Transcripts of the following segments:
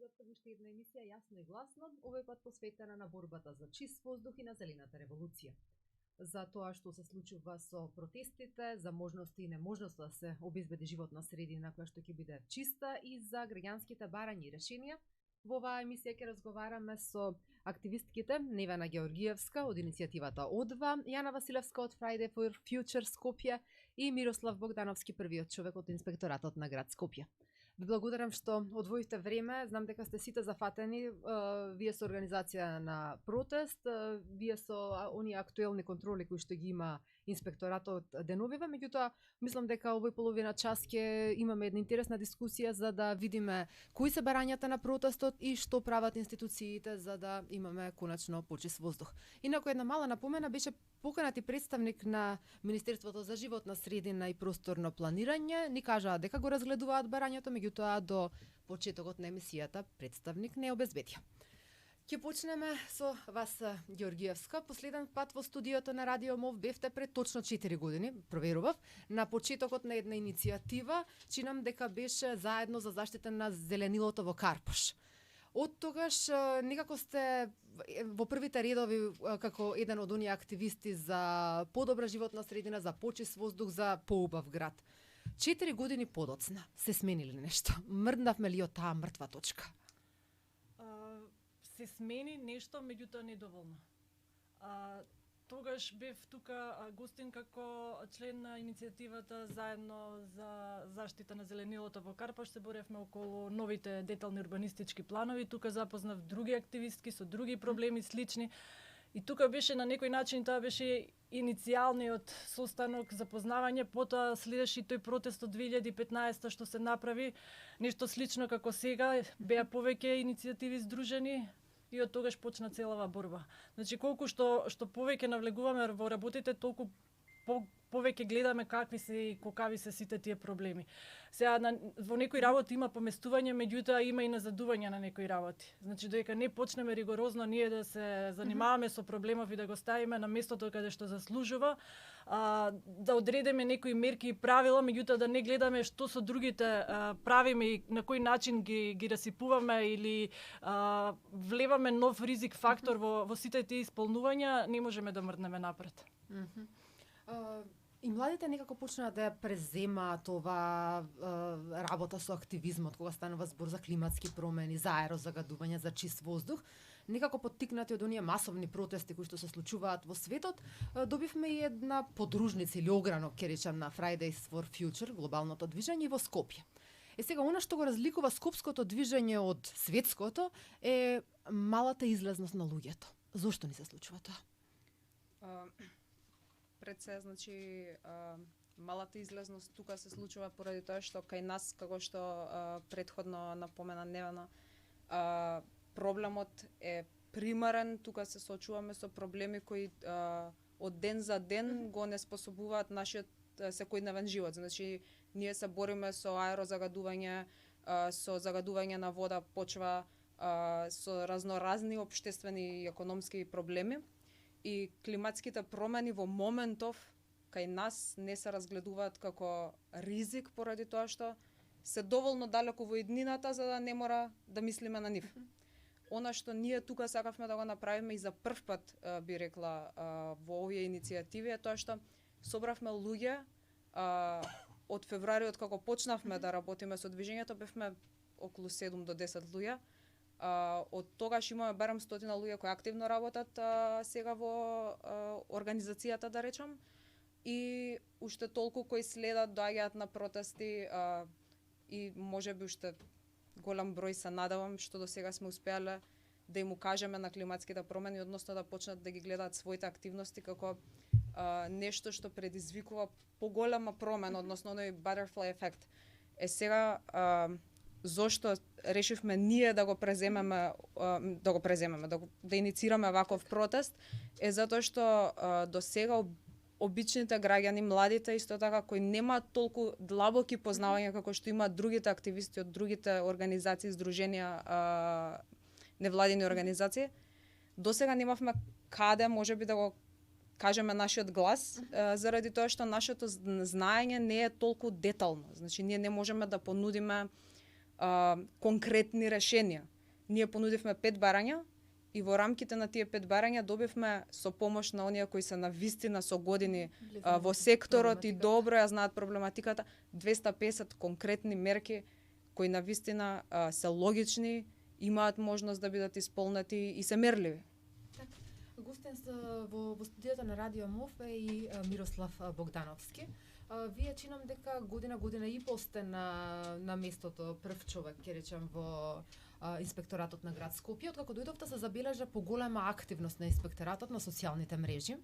слушавте уште една емисија Јасно и гласно, овој пат посветена на борбата за чист воздух и на зелената револуција. За тоа што се случува со протестите, за можности и неможност да се обезбеди животна средина која што ќе биде чиста и за граѓанските барања и решенија. Во оваа емисија ќе разговараме со активистките Невена Георгиевска од иницијативата ОДВА, Јана Василевска од Friday for Future Скопје и Мирослав Богдановски, првиот човек од инспекторатот на град Скопје. Ви благодарам што одвоите време. Знам дека сте сите зафатени. Вие со организација на протест, вие со оние актуелни контроли кои што ги има инспекторатот деновиве, меѓутоа мислам дека овој половина час ќе имаме една интересна дискусија за да видиме кои се барањата на протестот и што прават институциите за да имаме конечно почист воздух. Инаку една мала напомена, беше поканат и представник на Министерството за животна средина и просторно планирање. Ни кажаа дека го разгледуваат барањето, меѓутоа до почетокот на емисијата представник не обезбедија. Ќе почнеме со вас, Георгиевска. Последен пат во студиото на Радио МОВ бевте пред точно 4 години, проверував, на почетокот на една иницијатива, чинам дека беше заедно за заштита на зеленилото во Карпош. Од тогаш некако сте во првите редови како еден од оние активисти за подобра животна средина, за почист воздух, за поубав град. 4 години подоцна се сменили нешто? Мрднавме ли од таа мртва точка? Се смени нешто, меѓутоа недоволно. Тогаш бев тука гостин како член на иницијативата заедно за заштита на зеленилото во Карпаш. Се боревме околу новите детални урбанистички планови. Тука запознав други активистки со други проблеми слични. И тука беше на некој начин, тоа беше иницијалниот состанок за познавање, потоа следеше и тој протест од 2015 што се направи, нешто слично како сега, беа повеќе иницијативи здружени и од тогаш почна целава борба. Значи колку што повеќе навлегуваме во работите, толку повеќе гледаме какви се и колкави се сите тие проблеми. Сега во некои работи има поместување, меѓутоа има и назадување на некои работи. Значи додека не почнеме ригорозно ние да се занимаваме со проблемов и да го ставиме на местото каде што заслужува, да одредиме некои мерки и правила, меѓутоа да не гледаме што со другите правиме и на кој начин ги расипуваме или влеваме нов ризик фактор во сите тие исполнувања, не можеме да мрднеме напред. И младите некако почнаа да ја преземаат ова работа со активизмот, кога станува збор за климатски промени, за аерозагадување, за чист воздух. Некако поттикнати од оние масовни протести кои што се случуваат во светот, добивме и една подружница или огранок, ќе речам, на Fridays for Future, глобалното движење во Скопје. Сега, она што го разликува скопското движење од светското е малата излезност на луѓето. Зошто ни се случува тоа? Пред се, значи, малата излезност тука се случува поради тоа што кај нас, како што предходно напомена Невена, проблемот е примарен, тука се соочуваме со проблеми кои од ден за ден го неспособуваат нашиот секојдневен живот. Значи, ние се бориме со аерозагадување, со загадување на вода, почва, со разноразни општествени и економски проблеми. И климатските промени во моментов кај нас не се разгледуваат како ризик поради тоа што се доволно далеку во иднината за да не мора да мислиме на нив. Она што ние тука сакавме да го направиме и за прв пат, би рекла, во овие иницијативи е тоа што собравме луѓе од февруари, од како почнавме да работиме со движењето, бевме околу 7 до 10 луѓе. Од тогаш имаме барем 100 луѓе кои активно работат сега во организацијата, да речам, и уште толку кои следат, доаѓаат на протести и можеби уште голем број се надевам што до сега сме успеале да им укажеме на климатските промени, односно да почнат да ги гледаат своите активности како нешто што предизвикува поголема промена, односно оној butterfly ефект. Сега зошто решивме ние да преземеме, да иницираме ваков протест, е затоа што до сега обичните граѓани, младите исто така, кои немаат толку длабоки познавања како што имаат другите активисти од другите организации, здруженија, невладини организации, до сега немавме каде можеби да го кажеме нашиот глас, заради тоа што нашето знаење не е толку детално. Значи, ние не можеме да понудиме конкретни решенија. ние понудивме 5 барања и во рамките на тие 5 барања добивме со помош на оние кои се на вистина со години во секторот и добро ја знаат проблематиката, 250 конкретни мерки кои на вистина се логични, имаат можност да бидат исполнети и се мерливи. Гостен во студиото на Радио МОВ е и Мирослав Богдановски. Вие чинам дека година и пол сте на местото, прв човек, ќе речем, во инспекторатот на град Скопје. Откако дојдовте се забележа поголема активност на инспекторатот на социјалните мрежи.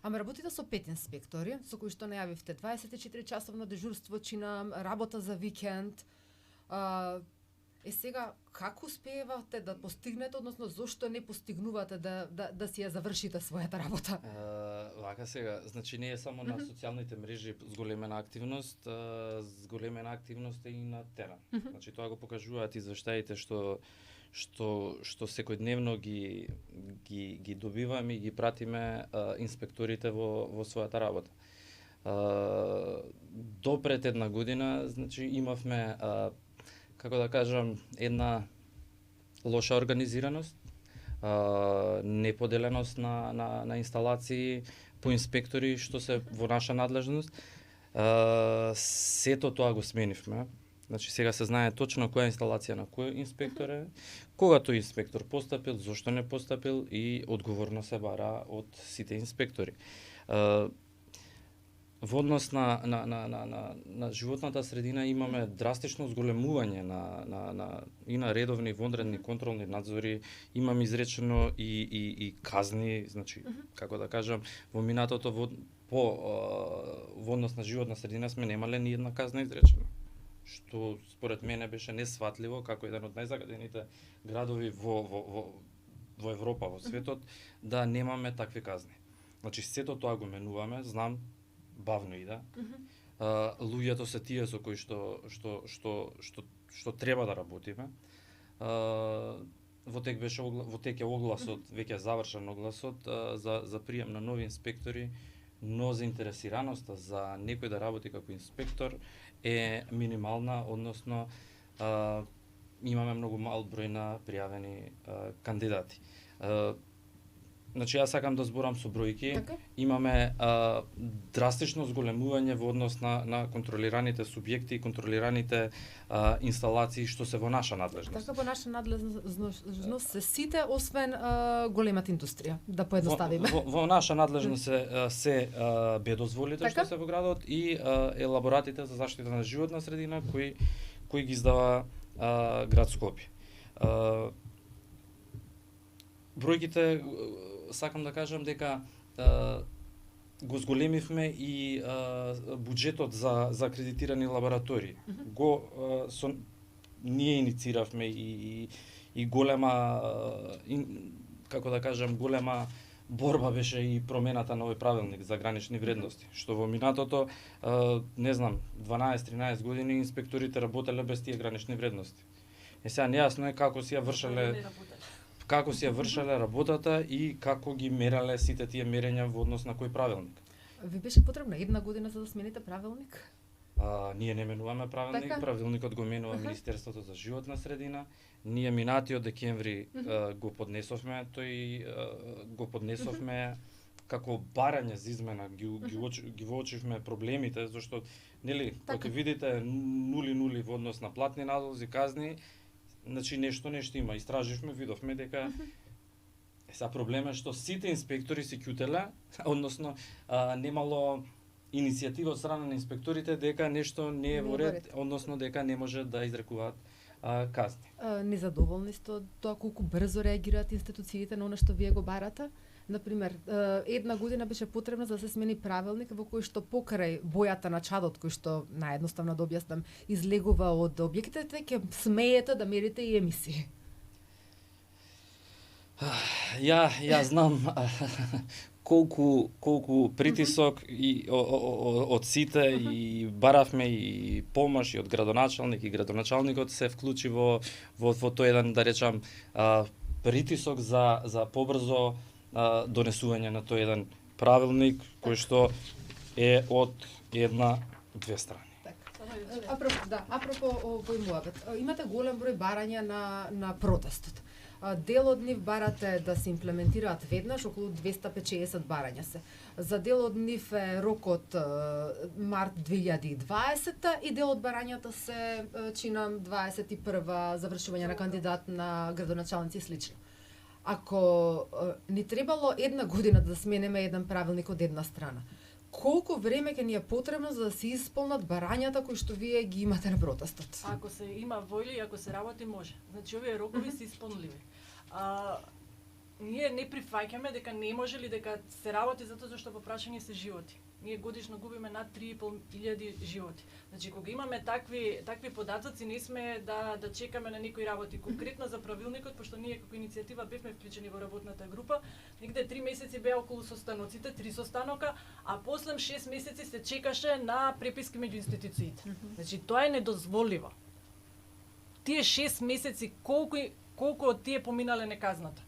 Ама работите со 5 инспектори, со кои што најавивте 24 часовно дежурство, чинам работа за викенд. Сега, како успеевате да постигнете, односно зошто не постигнувате да си ја завршите својата работа? Вака сега, значи не е само на социјалните мрежи зголемена активност, зголемена активност е и на терен. Значи тоа го покажуваат извештаите што секојдневно ги добиваме и ги пратиме инспекторите во својата работа. До пред една година, значи имавме како да кажам, една лоша организираност, неподеленост на инсталации по инспектори што се во наша надлежност. Сето тоа го сменивме. Значи сега се знае точно која инсталација на кој инспектор е, кога тој инспектор постапил, зошто не постапил и одговорно се бара од сите инспектори. Во однос на животната средина имаме драстично зголемување и на редовни вонредни контролни надзори, имаме изречено и казни, значи како да кажам, во минатото во однос на животна средина сме немале ни една казна изречена, што според мене беше несватливо како еден од најзагадените градови во Европа, во светот, да немаме такви казни. Значи сето тоа го менуваме, знам бавно иде. Луѓето се тие со кои што треба да работиме. Во тек е огласот, веќе завршен огласот за прием на нови инспектори, но заинтересираноста за некој да работи како инспектор е минимална, односно имаме многу мал број на пријавени кандидати. Значи, јас сакам да зборам со бројки. Така? Имаме драстично зголемување во однос на контролираните субјекти и контролираните инсталации што се во наша надлежност. Така, во наша надлежност се сите, освен големата индустрија, да поедноставиме. Во наша надлежност се бедозволите Така? што се во градот и елаборатите за заштита на животна средина кои ги издава град Скопје. Бројките, сакам да кажам дека го зголемивме и буџетот за акредитирани лаборатории. Ние иницииравме и голема, како да кажам, голема борба беше и промената на овој правилник за гранични вредности, што во минатото, не знам, 12-13 години инспекторите работеле без тие гранични вредности. Сега нејасно е како си ја вршеле работата и како ги мерале сите тие мерења во однос на кој правилник. Ви беше потребна една година за да смените правилник? Ние не менуваме правилник, Така? правилникот го менува Министерството за животна средина. Ние минатиот декември го поднесовме, го поднесовме како барање за измена, ги воочивме проблемите, зашто нели, кога видите нули во однос на платни налози, казни, значи нешто има. Истраживме, видовме дека сега проблемот е што сите инспектори се ќутеле, односно немало иницијатива од страна на инспекторите дека нешто не е во ред, односно дека не може да изрекуваат казни. Незадоволни сте од тоа колку брзо реагираат институциите на она што вие го барате? Например, една година беше потребна за да се смени правилник во кој што покрај бојата на чадот, кој што наједноставно да објаснам, излегува од објектите, ќе смеете да мерите и емисии. Ја знам колку притисок и од сите и баравме и помош и од градоначалник и градоначалникот се вклучи во тој еден, да речам, притисок за побрзо донесување на тој еден правилник кој што е од една-две страни. Апропо овој муабет, имате голем број барања на протестот. Дел од нив барате да се имплементираат веднаш, околу 250 барања се. За дел од нив е рокот март 2020 и дел од барањата се чинам 21 завршување на кандидат на градоначалници и слично. Ако ни требало една година да сменеме еден правилник од една страна, колку време ќе ни е потребно за да се исполнат барањата кои што вие ги имате на протестот? Ако се има воља и ако се работи, може. Значи, овие рокови се исполнливи. Ние не прифаќаме дека не може или дека се работи затоа што по прашање се животи. Ние годишно губиме над 3.500 животи. Значи, кога имаме такви податоци, не сме да чекаме на некои работи. Конкретно за правилникот, пошто ние како иницијатива бевме вклучени во работната група, негде 3 месеци беа околу состаноците, 3 состанока, а после 6 месеци се чекаше на преписки меѓу институциите. Значи, тоа е недозволиво. Тие 6 месеци, колку од тие поминале неказната.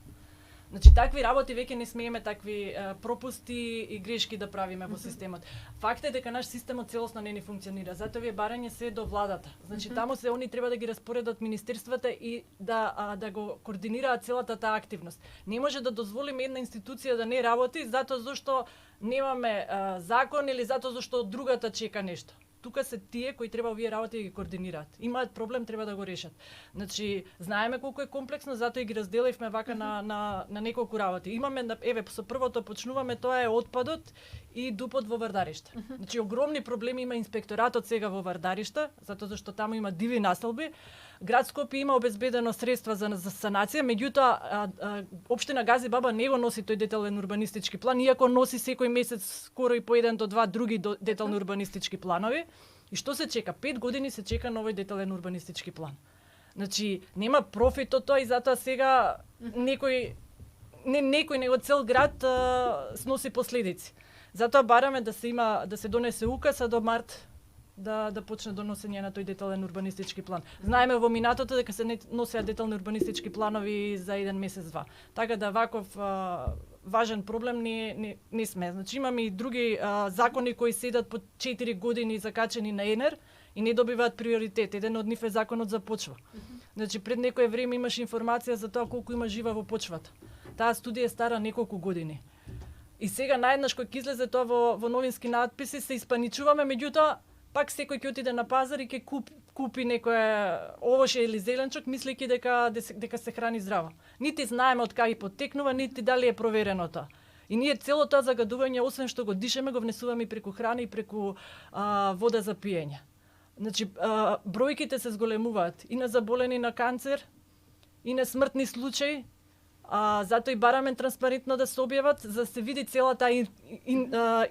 Значи, такви работи веќе не смееме такви пропусти и грешки да правиме во системот. Факт е дека наш системот целосно не ни функционира. Затоа овие барања се до владата. Значи, таму се они треба да ги распоредат министерствата и да го координираат целата таа активност. Не може да дозволиме една институција да не работи затоа зашто немаме закон или затоа зашто другата чека нешто. Тука се тие кои треба овие работи да ги координираат. Имаат проблем, треба да го решат. Значи, знаеме колку е комплексно, затоа и ги разделивме вака на неколку работи. Имаме, со првото почнуваме, тоа е отпадот и дупот во Вардариште. Значи, огромни проблеми има инспекторатот сега во Вардариште, затоа зашто таму има диви населби. Град Скопје има обезбедено средства за санација, меѓутоа општина Гази Баба не го носи тој детален урбанистички план, иако носи секој месец скоро и по 1 до 2 други детални урбанистички планови. И што се чека? 5 години се чека новој детален урбанистички план. Значи, нема профит од тоа и затоа сега некој него цел град сноси последици. Затоа бараме да се донесе указ до март да почне доносење на тој детален урбанистички план. Знаеме во минатото дека се не носеа детални урбанистички планови за 1 месец-два. Така да ваков важен проблем не сме. Значи имаме и други закони кои седат по 4 години закачени на ЕНЕР и не добиваат приоритет. Еден од нив е законот за почва. Значи пред некое време имаш информација за тоа колку има жива во почвата. Таа студија е стара неколку години. И сега наеднаш кога ќе излезе тоа во новински надписи се испаничуваме, меѓутоа пак секој ќе отиде на пазар и ќе купи некое овоше или зеленчок, мислејќи дека се храни здраво. Нити знаеме од кај потекнува, нити дали е проверено тоа. И ние цело тоа загадување, освен што го дишеме, го внесуваме и преку храна и преку вода за пиење. Значи, бројките се зголемуваат и на заболени на канцер, и на смртни случаи, затоа и бараме транспарентно да се објават, за да се види целата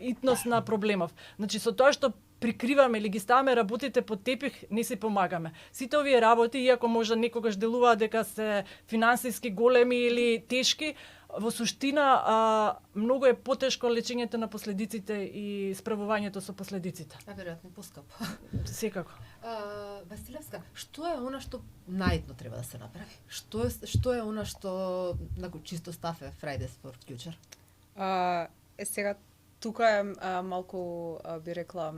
итност на проблемов. Значи, со тоа што прикриваме или ги ставаме работите под тепих, не се помагаме. Сите овие работи, иако може некогаш делуваат дека се финансиски големи или тешки, во суштина многу е потешко лечењето на последиците и справувањето со последиците. Веројатно поскапо. Секако. Василевска, што е она што најдно треба да се направи? Што е она што чисто став е Fridays for Future? Сега тука е малку би рекла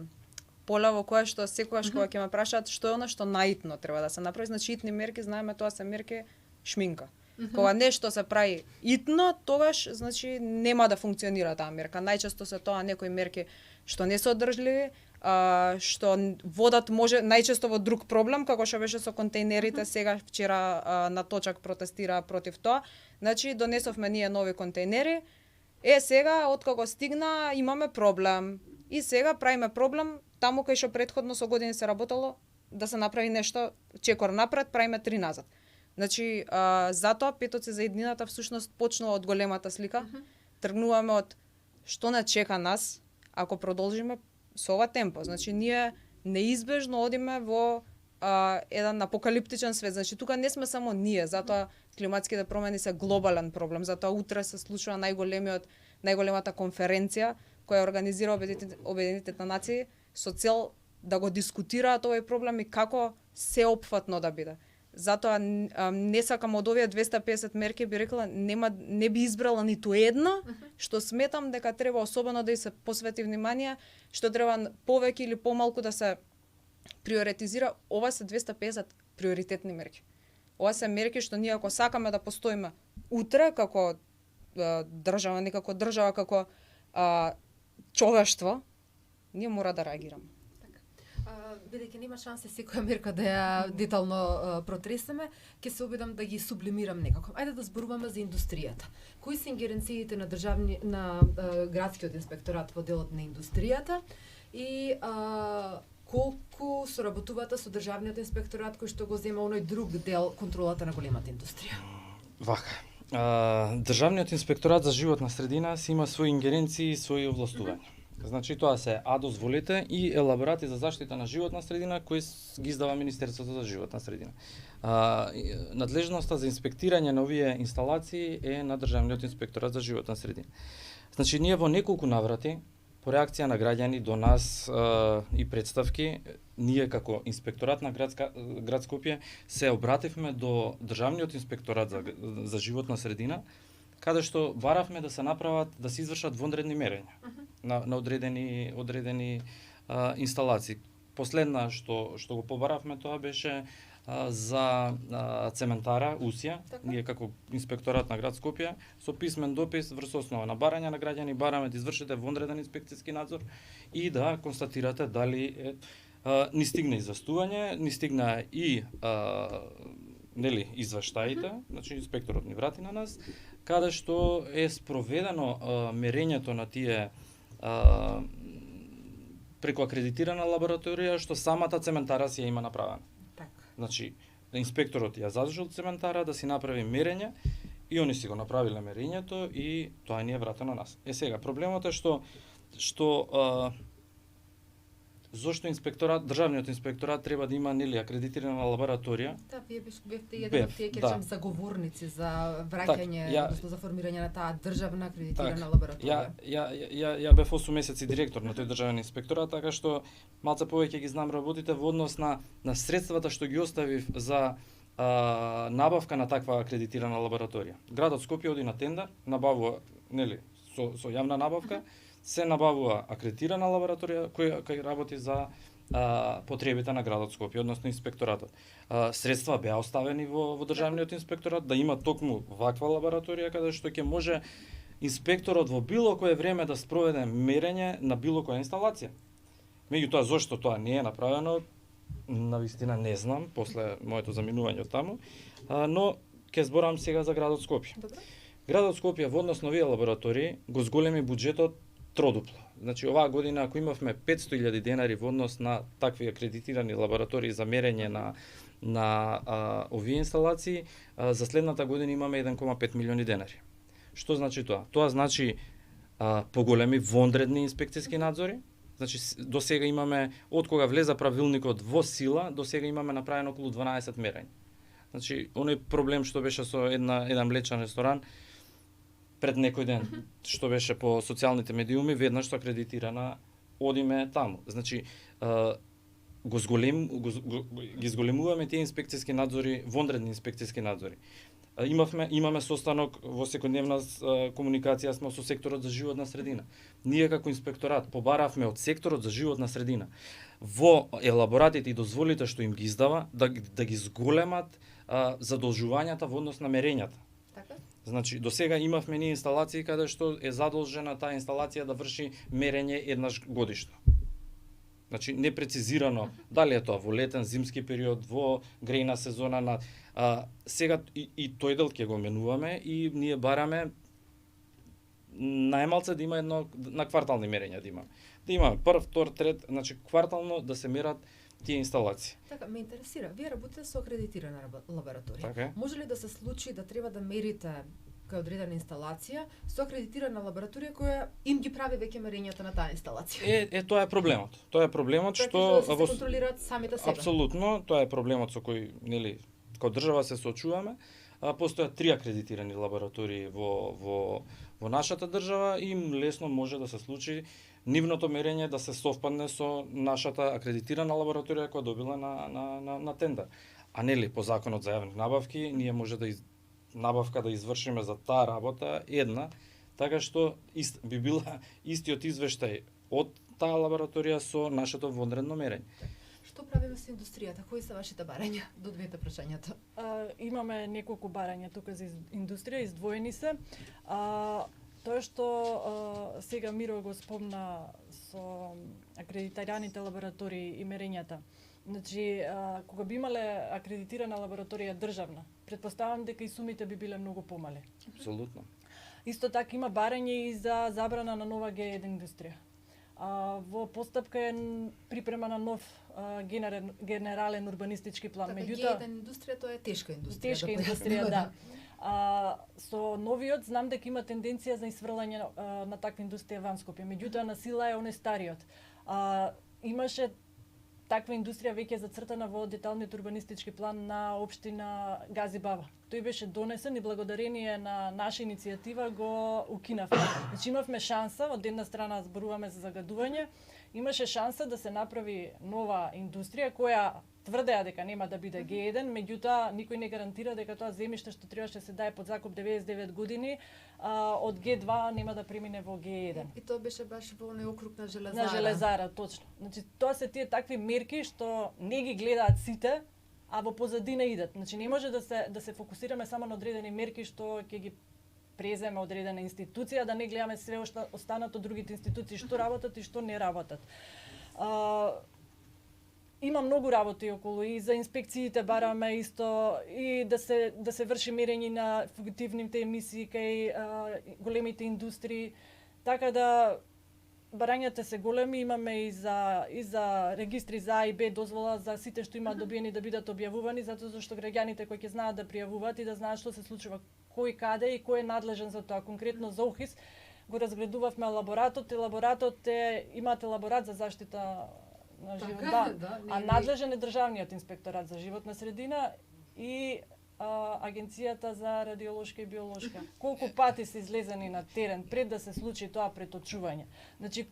поле во кое што секогаш кога ќе ме прашаат што е она што наитно треба да се направи, значи итни мерки, знаеме тоа се мерки шминка. Кога нешто се прави итно, тогаш значи нема да функционира таа мерка. Најчесто се тоа некои мерки што не се одржливи, што водат може најчесто во друг проблем, како што беше со контейнерите, сега вчера на точак протестира против тоа. Значи донесовме ние нови контейнери. Сега откако стигна имаме проблем. И сега правиме проблем таму кај што претходно со години се работело да се направи нешто чекор напред, правиме 3 назад. Значи, затоа петоци за еднината всушност почнува од големата слика. Тргнуваме од што не чека нас ако продолжиме со ова темпо. Значи, ние неизбежно одиме во еден апокалиптичен свет. Значи, тука не сме ние, затоа климатските промени се глобален проблем. Затоа утре се случува најголемата конференција која организира Обединетите нации со цел да го дискутираат овој проблем и како сеопфатно да биде. Затоа не сакам од овие 250 мерки, би рекла, не би избрала ниту една, што сметам дека треба особено да и се посвети внимание, што треба повеќе или помалку да се приоритизира, ова се 250 приоритетни мерки. Ова се мерки што ние ако сакаме да постоиме утре како држава, не како држава, како човештво, ние мора да реагираме. Бидејќи нема шансе секоја мерка да ја детално протресеме, ќе се обидам да ги сублимирам некако. Ајде да зборуваме за индустријата. Кои се ингеренциите на градскиот инспекторат во делот на индустријата и колку соработувате со државниот инспекторат кој што го зема оној друг дел контролата на големата индустрија? Вака. Државниот инспекторат за животна средина си има своји ингеренции и своји овластувања. Значи тоа се дозволите и елаборати за заштита на животна средина кои ги издава Министерството за животна средина. Надлежноста за инспектирање на овие инсталации е на Државниот инспекторат за животна средина. Значи ние во неколку наврати по реакција на граѓани до нас и представки, ние како инспекторат на град Скопје се обративме до Државниот инспекторат за животна средина, каде што баравме да се направат, да се извршат вонредни мерења на одредени инсталации. Последна што го побаравме тоа беше за цементара Усија. Ние како инспекторат на град Скопје со писмен допис врз основа на барање на граѓани бараме да извршите вонреден инспекцијски надзор и да констатирате дали ни стигна известување, ни стигна и извештаите, значи инспекторот ни врати на нас, каде што е спроведено мерењето на тие преку акредитирана лабораторија што самата цементара си ја има направена. Значи, инспекторот ја задолжил цементара да си направи мерење и они си го направиле мерењето и тоа ни е вратено на нас. Сега, проблемот е што зошто државниот инспекторат треба да има акредитирана лабораторија? Да, вие бевте еден од тие заговорници за враќање, односно за формирање на таа државна акредитирана лабораторија. Ја бев 8 месеци директор на тој државен инспекторат, така што малце повеќе ги знам работите во однос на средствата што ги оставив за набавка на таква акредитирана лабораторија. Градот Скопје оди на тендер, набавува, со јавна набавка, се набавува акредитирана лабораторија која работи за потребите на градот Скопје, односно инспекторатот. Средства беа оставени во државниот инспекторат да има токму ваква лабораторија каде што ќе може инспекторот во било кое време да спроведе мерење на било која инсталација. Меѓутоа зошто тоа не е направено, навистина не знам после моето заминување од таму, но ќе зборам сега за градот Скопје. Градот Скопје во однос на овие лаборатории го зголеми буџетот тродупло. Значи оваа година ако имавме 500.000 денари во однос на такви акредитирани лаборатории за мерење на овие инсталации, за следната година имаме 1,5 милиони денари. Што значи тоа? Тоа значи поголеми вонредни инспекцијски надзори. Значи до сега имаме, од кога влеза правилникот во сила, до сега имаме направено околу 12 мерења. Значи оној проблем што беше со еден млечен ресторан пред некој ден, што беше по социјалните медиуми, веднаш што акредитирана, одиме таму. Значи, ги зголемуваме тие инспекцијски надзори, вонредни инспекцијски надзори. Имаме состанок во секојдневна комуникација сме со секторот за животна средина. Ние како инспекторат побаравме од секторот за животна средина во елаборатите и дозволите што им ги издава да ги зголемат задолжувањата во однос на мерењата. Значи, до сега имавме ние инсталации каде што е задолжена таа инсталација да врши мерење еднаш годишно. Значи, непрецизирано, дали е тоа во летен, зимски период, во грејна сезона. Сега и тој дел ќе го менуваме и ние бараме најмалце да има едно на квартални мерења да има. Да имаме прв, втор, трет, значи квартално да се мерат тие инсталации. Така, ме интересира. Вие работите со акредитирана лабораторија. Така. Може ли да се случи да треба да мерите кај одредена инсталација со акредитирана лабораторија која им ги прави веќе мерењата на таа инсталација? Тоа е проблемот. Тоа е проблемот што да се контролираат самите себе. Апсолутно, тоа е проблемот со кој, како држава се соочуваме. Постојат 3 акредитирани лаборатории во нашата држава и лесно може да се случи нивното мерење да се совпадне со нашата акредитирана лабораторија која добила на тендер. А по законот за јавни набавки ние може набавка да извршиме за таа работа една, така што би била истиот извештај од таа лабораторија со нашето вонредно мерење. што правиме со индустријата? Кои се вашите барања до двете прашањата? Имаме неколку барања тука за индустрија, издвоени се. Тоа што сега Миро го спомна со акредитираните лаборатории и мерењата. Значи, кога би имале акредитирана лабораторија државна, претпоставам дека и сумите би биле многу помали. Апсолутно. Исто така има барање и за забрана на нова Г1 индустрија. Во постапка е припрема на нов генерален урбанистички план. Меѓутоа, Г1 индустрија тоа е тешка индустрија. Тешка индустрија, да. Со новиот знам дека има тенденција за исфрлање на таква индустрија ван Скопје. Меѓутоа на сила е оној стариот. Имаше таква индустрија веќе зацртана во деталниот урбанистички план на општина Гази Баба. Тој беше донесен и благодарение на наша иницијатива го укинавме. Значи имавме шанса, од една страна зборуваме за загадување, имаше шанса да се направи нова индустрија која тврдеа дека нема да биде Г1, меѓутоа никој не гарантира дека тоа земјиште што требаше да се дае под закуп 99 години, од Г2 нема да премине во Г1. И тоа беше баш во оној округ на Железара. На Железара, точно. Значи тоа се тие такви мерки што не ги гледаат сите, а во позадина идат. Значи не може да се фокусираме само на одредени мерки што ќе ги преземе одредена институција, да не гледаме све останато другите институции што работат и што не работат. Има многу работи околу и за инспекциите бараме исто и да се врши мерење на фугитивните емисии кај големите индустрии, така да барањата се големи, имаме и за регистри за А и Б дозвола за сите што имаат добиени да бидат објавувани, затоа зашто граѓаните кои ќе знаат да пријавуваат и да знаат што се случува, кој каде и кој е надлежен за тоа. Конкретно за ОХИС го разгледувавме лаборатот и лаборатот имате лаборат за заштита на живот, а надлежен е државниот инспекторат за животна средина и Агенцијата за радиолошка и биолошка. Колку пати се излезени на терен пред да се случи тоа преточување. Значи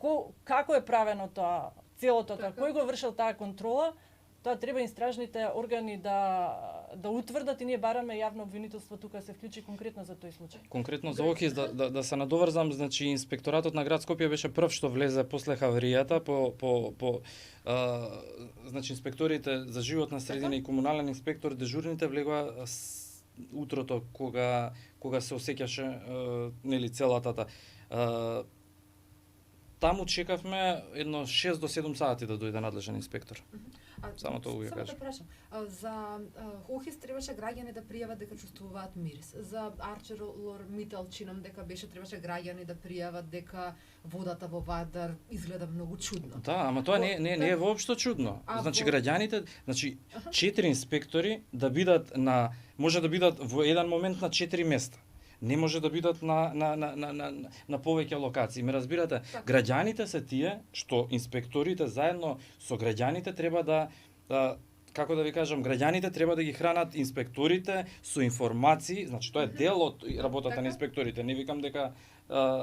како е правено тоа, целото тоа, кој го вршил таа контрола, тоа треба истражните органи да утврдат и ние бараме јавно обвинителство тука се вклучи конкретно за тој случај. Конкретно за ОХИС да се надоврзам, значи инспекторатот на град Скопје беше прв што влезе после хаваријата значи инспекторите за животна средина и комунален инспектор дежурните влегоа утрото кога се осеќаше нели целата таму чекавме едно 6 до 7 сати да дојде надлежен инспектор. Само тоа ја кажам. Само да прашам, за ОХИС требаше граѓани да пријават дека чувствуваат мирис. За ArcelorMittal чинам дека требаше граѓани да пријават дека водата во Вардар изгледа многу чудно. Да, ама тоа не е воопшто чудно. Значи граѓаните, 4 инспектори може да бидат во еден момент на 4 места. Не може да бидат на повеќе локации. Ме разбирате, граѓаните се тие што инспекторите заедно со граѓаните треба како да ви кажам, граѓаните треба да ги хранат инспекторите со информации, значи тоа е дел од работата на инспекторите. Не викам дека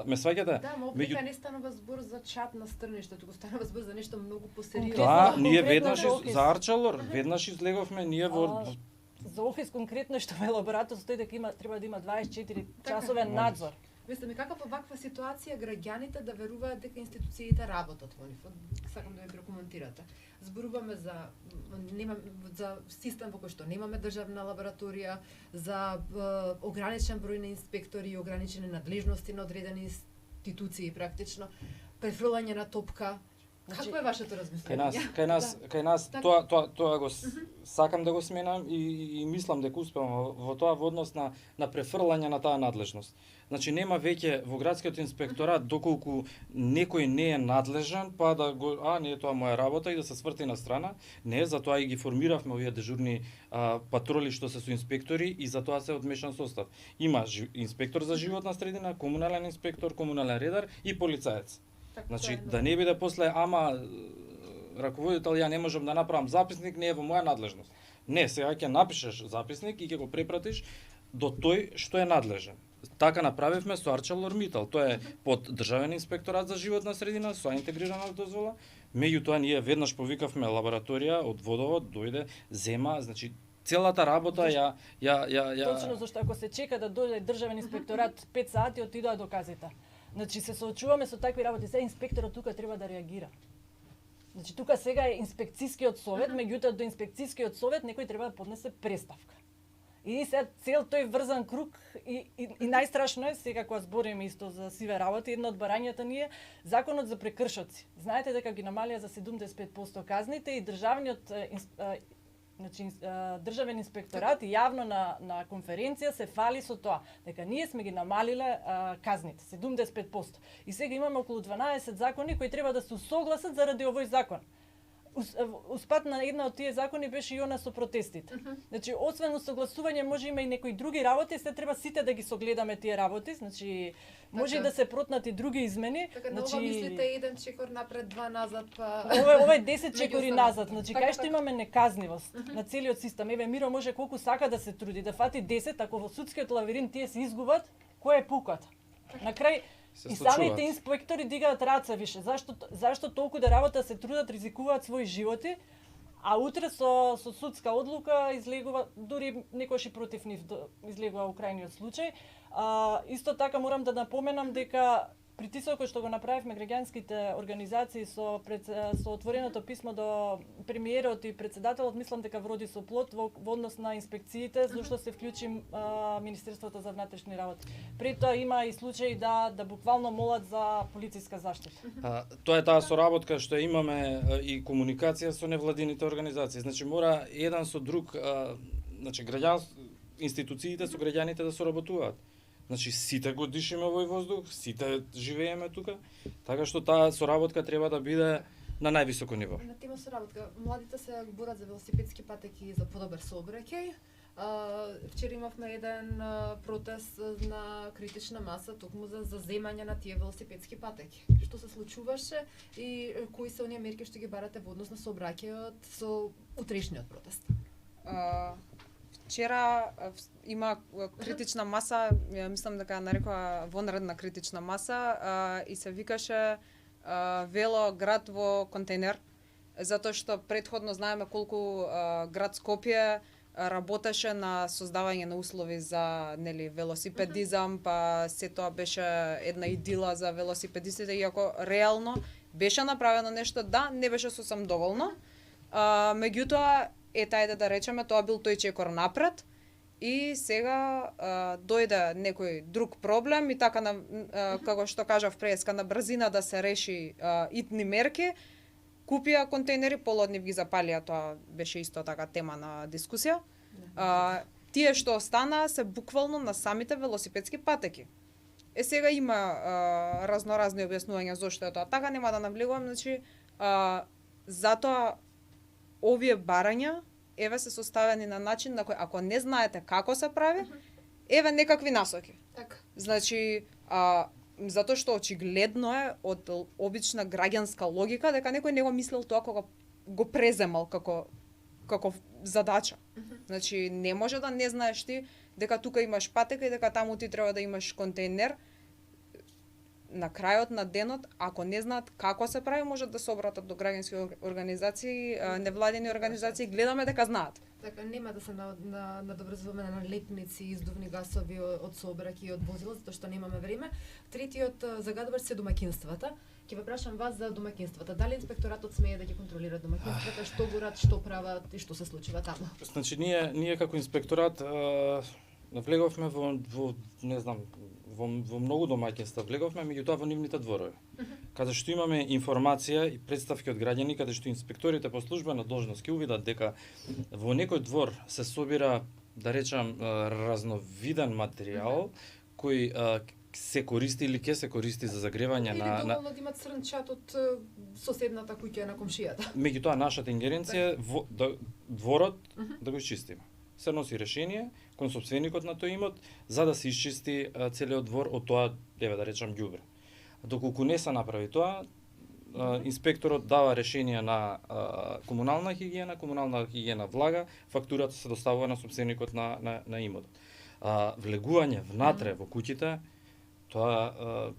ме сваѓате? Да, но опека не станува збор за чат на стрниште, туку станува збор за нешто многу посериозно. Да, ние веднаш за Арчелор, веднаш излеговме ние во за ОХИС конкретно што ме лаборатот стои дека треба да има 24 часовен надзор. Мислам, како во ваква ситуација граѓаните да веруваат дека институциите работат во нив? Сакам да ја прокоментирате. Зборуваме за систем во кој што немаме државна лабораторија, за ограничен број на инспектори и ограничени надлежности на одредени институции практично, префрлање на топка. Какво е вашето размислување? Кај нас тоа го сакам да го сменам и мислам дека успевам во тоа во однос на префрлање на таа надлежност. Значи нема веќе во градскиот инспекторат доколку некој не е надлежен, па да го не е тоа моја работа и да се сврти на страна. Не, затоа и ги формиравме овие дежурни патроли што се со инспектори и затоа се одмешан состав. Има инспектор за животна средина, комунален инспектор, комунален редар и полицаец. Значи, да не биде после, раководител, ја не можам да направам записник, не е во моја надлежност. Не, сега ќе напишеш записник и ќе го препратиш до тој што е надлежен. Така направивме со ArcelorMittal. Тоа е под државен инспекторат за животна средина, со интегрирана дозвола. Меѓутоа, ние веднаш повикавме лабораторија од водовод, дојде, зема, значи, целата работа ја... Точно зашто ако се чека да дојде државен инспекторат 5 сати, отидоа доказите. Значи се соочуваме со такви работи, сега инспекторот тука треба да реагира. Значи тука сега е инспекцијскиот совет, меѓутоа до инспекцијскиот совет некој треба да поднесе преставка. И сега цел тој врзан круг и најстрашно е сега кога збориме исто за сиве работи, едно од барањата ни е законот за прекршоци. Знаете дека ги намалија за 75% казните и државен инспекторат и јавно на конференција се фали со тоа, дека ние сме ги намалиле казните 75%. И сега имаме околу 12 закони кои треба да се усогласат заради овој закон. Успат на една од тие закони беше и она со протестите. Значи, освен усогласување, може има и некои други работи, се треба сите да ги согледаме тие работи, значи може да се протнати други измени. Така, значи, мислите еден чекор напред, два назад, па... Ова е 10 чекори назад, значи кај што имаме неказнивост на целиот систем. Еве Миро може колку сака да се труди, да фати 10, ако во судскиот лавиринт тие се изгубат, кој е пуката? На крај и самите инспектори дигаат раце више. Зашто толку да работат, се трудат, ризикуваат своји животи, а утре со судска одлука излегува, дури некојаш и против нив излегува украјниот случај. Исто така морам да напоменам дека притисокот што го направивме граѓанските организации со отвореното писмо до премиерот и председателот, мислам дека вроди со плод во однос на инспекциите, зашто се вклучи Министерството за внатрешни работи. Пред тоа има и случаи да буквално молат за полициска заштита. Тоа е таа соработка што имаме и комуникација со невладините организации. Значи мора еден со друг, значи институциите со граѓаните да соработуваат. Значи сите го дишиме овој воздух, сите живееме тука, така што таа соработка треба да биде на највисоко ниво. На тема соработка, младите се борат за велосипедски патеки за подобар сообраќај. Вчера имавме еден протест на критична маса токму за земање на тие велосипедски патеки. Што се случуваше и кои се оние мерки што ги барате во однос на сообраќајот со утрешниот протест? Вчера има критична маса, мислам дека нарекува вонредна критична маса и се викаше вело град во контейнер, затоа што претходно знаеме колку град Скопје работеше на создавање на услови за велосипедизам, па се тоа беше една идила за велосипедистите, иако реално беше направено нешто, да, не беше сосем доволно. Меѓутоа, ајде да речеме, тоа бил тој чекор напред и сега дојде некој друг проблем и така како што кажав преска на брзина да се реши итни мерки, купија контейнери, пола од нив ги запалија, тоа беше исто така тема на дискусија. Тие што остана се буквално на самите велосипедски патеки. Сега има разноразни објаснувања зошто е тоа така, нема да навлегувам, значи затоа овие барања еве се составени на начин на кој ако не знаете како се прави, еве некакви насоки. Така. Значи затоа што очигледно е од обична граѓанска логика дека некој не го мислел тоа кога го преземал како задача. Значи не може да не знаеш ти дека тука имаш патека и дека таму ти треба да имаш контейнер. На крајот на денот, ако не знаат како се прави, можат да се обратат до граѓански организации, невладени организации, гледаме дека знаат. Така, нема да се надобрзуваме на лепници, издувни гасови од сообраќај и од возила, затоа што немаме време. Третиот загадувач се домаќинствата. Ќе ве прашам вас за домаќинствата. Дали инспекторатот смее да ги контролира домаќинствата, што горат, што прават и што се случува таму? Значи ние како инспекторат влеговме во не знам, во многу домаќинства влеговме, меѓутоа во нивните дворови. Каде што имаме информација и представки од граѓани, каде што инспекторите по службена должност ќе увидат дека во некој двор се собира, да речам, разновиден материјал кој се користи или ќе се користи за загревање на Или доволно да имат црнчат од соседната куќа на комшијата. Меѓутоа нашата ингеренција е дворот да го изчистиме. Се носи решение кон сопственикот на тој имот за да се исчисти целиот двор од тоа, еве да речам, ѓубре. Доколку не се направи тоа, инспекторот дава решение на комунална хигиена влага, фактурата се доставува на сопственикот на имот. Влегување внатре во куќите, тоа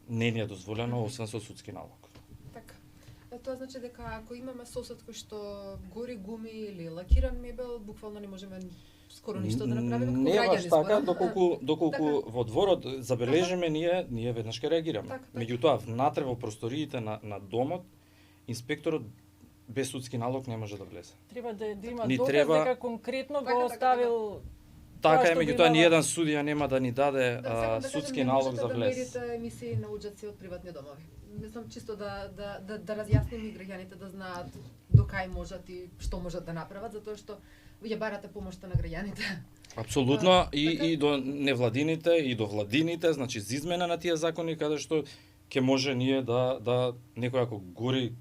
не ни е дозволено освен со судски налог. Така. Тоа значи дека ако имаме сосед кој што гори гуми или лакиран мебел, буквално не можеме скоро ништо да направиме како граѓани. Не баш така, доколку така. Во дворот забележиме ние веднаш ќе реагираме. Така. Меѓутоа внатре во просториите на домот инспекторот без судски налог не може да влезе. Треба да има Ни доказ треба- дека конкретно Така, го така, оставил Така тоа е, што меѓутоа бива- ни еден судија нема да ни даде Да, сакам да судски кажам, не налог можете за да влез. мерите емисии на уџаци од приватни домови. Мислам чисто да разјасним и граѓаните да знаат до кај можат и што можат да направат, затоа што ја барате помошта на граѓаните. Апсолутно така- и до невладините и до владините, значи за измена на тие закони каде што ќе може ние да некој ако гори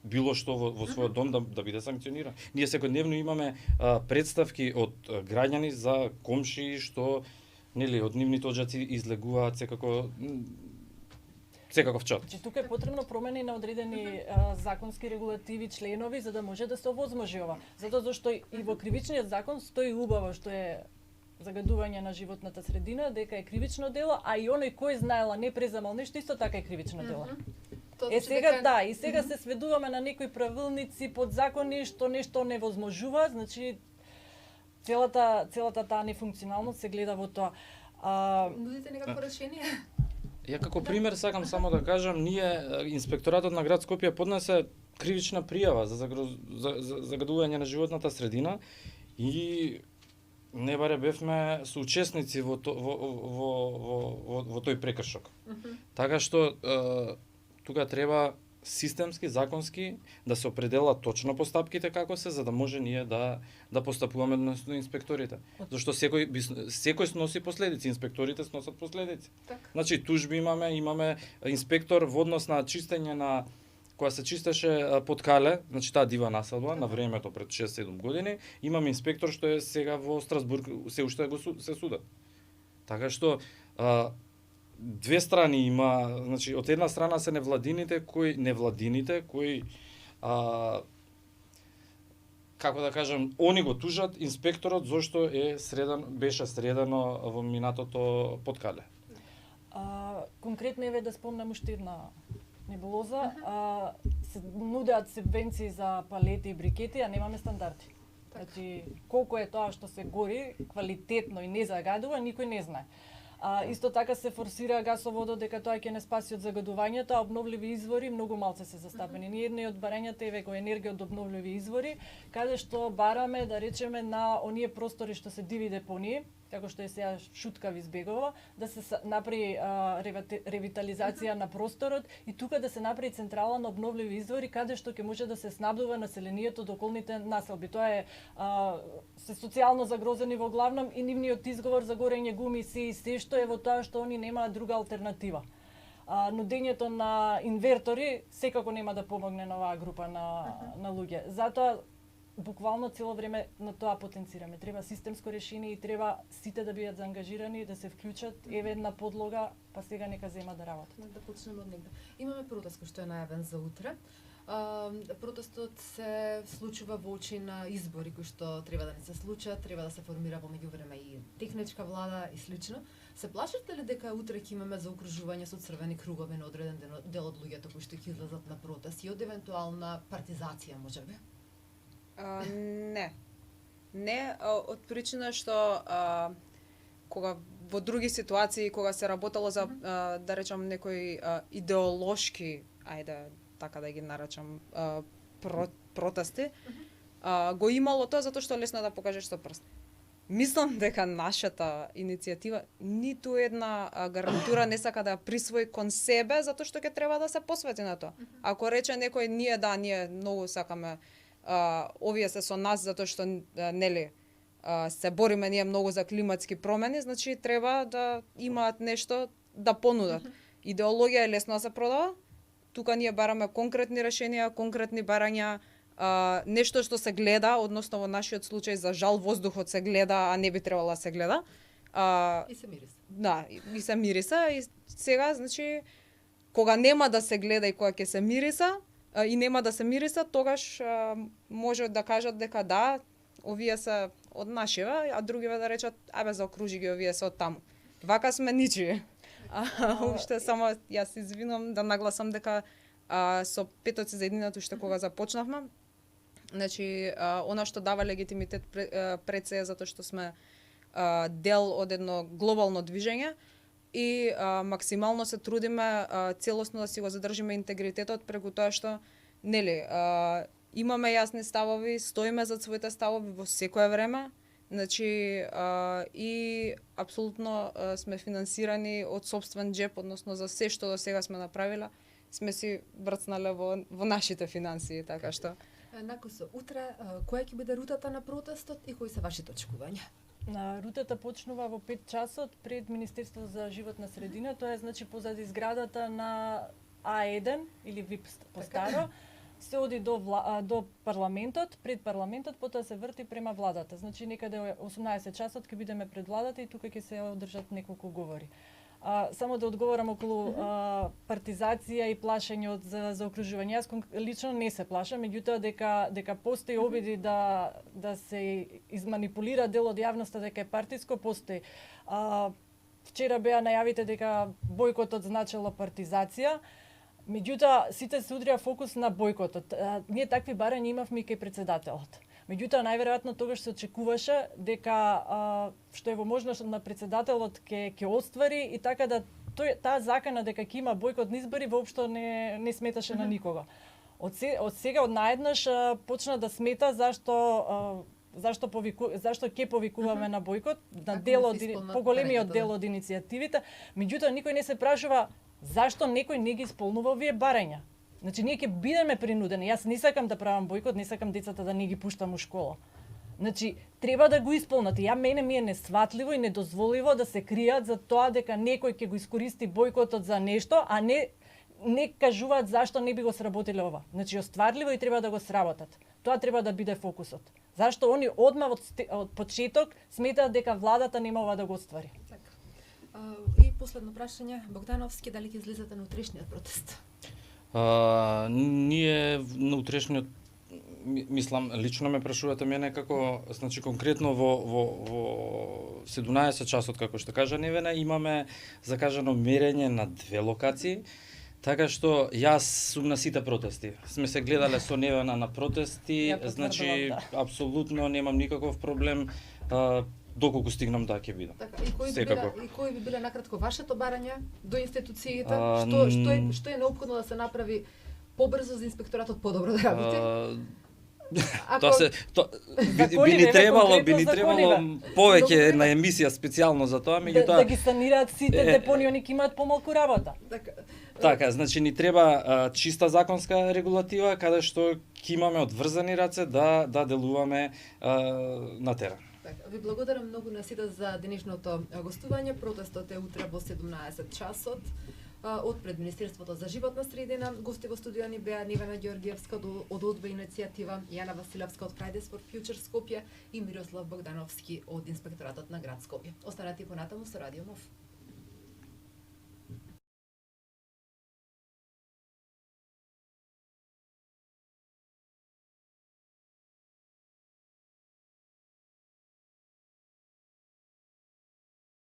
било што во својот дом да биде санкциониран. Ние секојдневно имаме представки од граѓани за комшии што нели од нивните оџаци излегуваат секаков чат. Значи тука е потребно промени на одредени законски регулативи, членови за да може да се овозможи ова. Затоа зашто и во кривичниот закон стои убаво што е загадување на животната средина, дека е кривично дело, а и оној кој знаела не преземал нешто исто така е кривично дело. Тоа Е значи сега дека- да, и сега се сведуваме на некои правилници, подзакони што нешто не возможува, значи целата таа нефункционалност се гледа во тоа. Нудите некакво решение? Ја како пример сакам само да кажам, ние инспекторатот на град Скопје поднесе кривична пријава за загадување на животната средина и не баре бевме соучесници во тој прекршок. Така што тука треба системски, законски да се определат точно постапките како се за да може ние да постапуваме односно инспекторите. Зашто секој сноси последици, инспекторите сносат последици. Така. Значи тужби имаме инспектор во однос на чистење на кога се чистеше Подкале, значи таа дива населба на времето пред 6-7 години, имаме инспектор што е сега во Страсбург, се уште се судат. Така што две страни има, значи од една страна се невладините кои како да кажам, они го тужат инспекторот зашто беше средано во минатото Подкале. Конкретно еве да спомнам уште една небулоза, се нудеат субвенции за палети и брикети, а немаме стандарди. Значи, колку е тоа што се гори, квалитетно и не загадува, никој не знае. Исто така се форсира гасоводот дека тоа ќе не спаси од загадувањето, а обновливи извори многу малце се застапени. Ние едно од барањата е веќе енергија од обновливи извори, каде што бараме да речеме на оние простори што се диви депонии, како што е сега Шуткав избегува, да се направи ревитализација на просторот и тука да се направи централа на обновливи извори каде што ќе може да се снабдува населението од околните населби. Тоа е се социјално загрозени во главном и нивниот изговор за горење гуми и се што е во тоа што они немаат друга алтернатива. Нудењето на инвертори секако нема да помогне на оваа група на луѓе. Затоа буквално цело време на тоа потенцираме. Треба системско решение и треба сите да бидат заангажирани, да се вклучат. Еве една подлога, па сега нека зема да работат. Да почнеме од негде. Имаме протест кој што е најавен за утре. Протестот се случува во очи на избори кои што треба да не се случат, треба да се формира во меѓувреме и техничка влада и слично. Се плашите ли дека утре ќе имаме заокружување со црвени кругови на одреден дел од луѓето кои што ќе излезат на протест и од евентуална партизација можеби? Не, од причина што кога во други ситуации, кога се работело за, да речам, некои идеолошки, ајде, така да ги наречам, протести, го имало тоа затоа што лесно да покажеш со прст. Мислам дека нашата иницијатива ниту една гарнитура не сака да присвои кон себе, затоа што ќе треба да се посвети на тоа. Ако рече некој, ние многу сакаме овие се со нас затоа што нели се бориме ние многу за климатски промени, значи треба да имаат нешто да понудат. Идеологија е лесно да се продава. Тука ние бараме конкретни решенија, конкретни барања, нешто што се гледа, односно во нашиот случај за жал воздухот се гледа, а не би требало да се гледа. И се мириса. Да, и се мириса и сега значи кога нема да се гледа и кога ќе се мириса и нема да се мириса, тогаш може да кажат дека да, овие се од нашиве, а другиве да речат, абе заокружи ги, овие се од таму. Вака сме ничии. Уште само јас извинувам да нагласам дека со петоци за едината уште кога започнавме, значи она што дава легитимитет пред се затоа што сме дел од едно глобално движење и максимално се трудиме целосно да си го задржиме интегритетот преку тоа што Нели, имаме јасни ставови, стоиме за своите ставови во секое време. Значи, и апсолутно сме финансирани од сопствен джеп, односно за се што до сега сме направила, сме си брцнале во нашите финансии, така што. Накосо, утре, која ќе биде рутата на протестот и кои се вашите очекувања? Рутата почнува во 5 часот пред Министерство за животна средина, тоа е значи позади зградата на А1 или ВИП постаро. Се оди до парламентот, пред парламентот, потоа се врти према владата. Значи некаде 18 часот ќе бидеме пред владата и тука ќе се одржат неколку говори. Само да одговорам околу партизација и плашење од заокружување. Јас лично не се плашам, меѓутоа дека постои обиди да се изманипулира дел од јавноста дека е партиско, постои. Вчера беа најавите дека бојкотот значело партизација. Меѓутоа, сите се удрија фокус на бојкотот. Ние такви барања имавме и кај председателот. Меѓутоа, најверојатно тогаш се очекуваше дека што е во можност на председателот ќе оствари и така да таа закана дека ќе има бојкот на избори воопшто не сметаше на никого. Од сега од наеднаш почна да смета зашто ќе повикуваме на бојкот, на поголемиот дел од иницијативите, меѓутоа никој не се прашува зашто некој не ги исполнува овие барања. Значи, ние ќе бидеме принудени. Јас не сакам да правам бојкот, не сакам децата да не ги пуштам у школа. Значи, треба да го исполнат. Мене ми е несватливо и недозволиво да се кријат за тоа дека некој ќе го искористи бојкотот за нешто, а не кажуваат зашто не би го сработиле ова. Значи, остварливо и треба да го сработат. Тоа треба да биде фокусот. Зашто они одма од почеток сметаат дека владата нема ова да го оствари. И последно прашање, Богдановски, дали ќе излезете на утрешниот протест? Ние на утрешниот, мислам, лично ме прашувате мене како, значи конкретно во 17 часот, како што кажа Невена, имаме закажано мерење на 2 локации, така што јас сум на сите протести. Сме се гледале со Невена на протести, значи апсолутно немам никаков проблем. Доколку стигнам да ќе бидам. Така, и кои би биле накратко вашето барање до институциите? Што е неопходно да се направи побрзо за инспекторатот подобро да работи? Би ни требало повеќе на емисија специјално за тоа, меѓутоа да ги санираат сите депони, они ќе имаат помалку работа. Така, значи ни треба чиста законска регулатива каде што ќе имаме одврзани раце да делуваме на терен. Ви благодарам многу на сите за денешното гостување. Протестот е утре во 17 часот од пред Министерството за животна средина. Гости во студио ни беа Невена Ѓоргиевска од ОДБ иницијатива, Јана Василевска од Fridays for Future Скопје и Мирослав Богдановски од Инспекторатот на град Скопје. Останете понатаму со Радио МОВ.